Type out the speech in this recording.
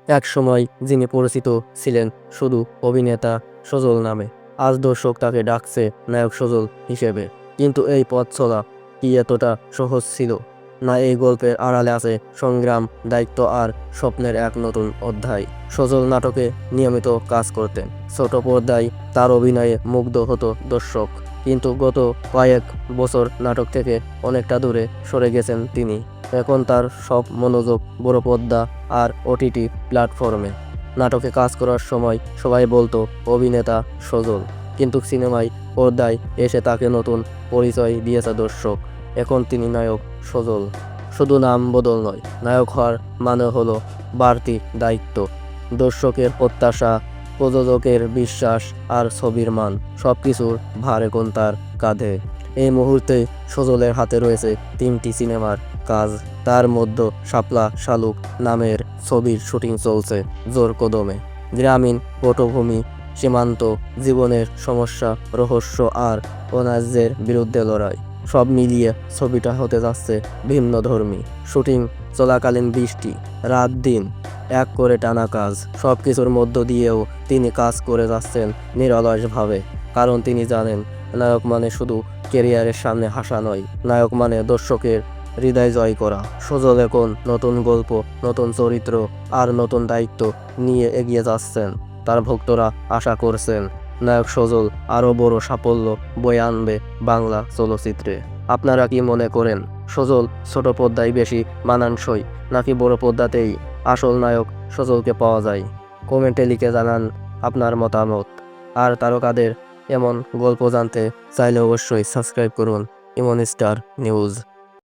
একসময় যিনি পরিচিত ছিলেন শুধু অভিনেতা সজল নামে, আজ দর্শক তাকে ডাকছে নায়ক সজল হিসেবে। কিন্তু এই পথ চলা কি এতটা সহজ ছিল? না, এই গল্পের আড়ালে আছে সংগ্রাম, দায়িত্ব আর স্বপ্নের এক নতুন অধ্যায়। সজল নাটকে নিয়মিত কাজ করতেন। ছোট পর্দায় তার অভিনয়ে মুগ্ধ হতো দর্শক। কিন্তু গত কয়েক বছর নাটক থেকে অনেকটা দূরে সরে গেছেন তিনি। এখন তার সব মনোযোগ বড় পর্দা আর ওটিটি প্ল্যাটফর্মে। নাটকে কাজ করার সময় সবাই বলতো অভিনেতা সজল, কিন্তু সিনেমায় পর্দায় এসে তাকে নতুন পরিচয় দিয়েছে দর্শক। এখন তিনি নায়ক সজল। শুধু নাম বদল নয়, নায়ক হওয়ার মানে হলো বাড়তি দায়িত্ব, দর্শকের প্রত্যাশা, প্রযোজকের বিশ্বাস আর ছবির মান, সবকিছুর ভার এখন তার কাঁধে। এই মুহূর্তে সজলের হাতে রয়েছে 3টি সিনেমার কাজ। তার মধ্যে শাপলা শালুক নামের ছবির শুটিং চলছে জোর কদমে। গ্রামীণ পটভূমি, সীমান্ত, জীবনের সমস্যা, রহস্য আর অন্যায্যের বিরুদ্ধে লড়াই, সব মিলিয়ে ছবিটা হতে যাচ্ছে ভিন্নধর্মী। শুটিং চলাকালীন বৃষ্টি, রাত দিন এক করে টানা কাজ, সব কিছুর মধ্য দিয়েও তিনি কাজ করে যাচ্ছেন নিরলসভাবে। কারণ তিনি জানেন, নায়ক মানে শুধু ক্যারিয়ারের সামনে হাসা নয়, নায়ক মানে দর্শকের হৃদয় জয় করা। সজল এখন নতুন গল্প, নতুন চরিত্র আর নতুন দায়িত্ব নিয়ে এগিয়ে যাচ্ছেন। তার ভক্তরা আশা করছেন নায়ক সজল আরও বড় সাফল্য বয়ে আনবে বাংলা চলচ্চিত্রে। আপনারা কি মনে করেন, সজল ছোট পর্দায় বেশি মানানসই, নাকি বড় পর্দাতেই আসল নায়ক সজলকে পাওয়া যায়? কমেন্টে লিখে জানান আপনার মতামত। আর তারকাদের এমন গল্প জানতে চাইলে অবশ্যই সাবস্ক্রাইব করুন ইমন স্টার নিউজ।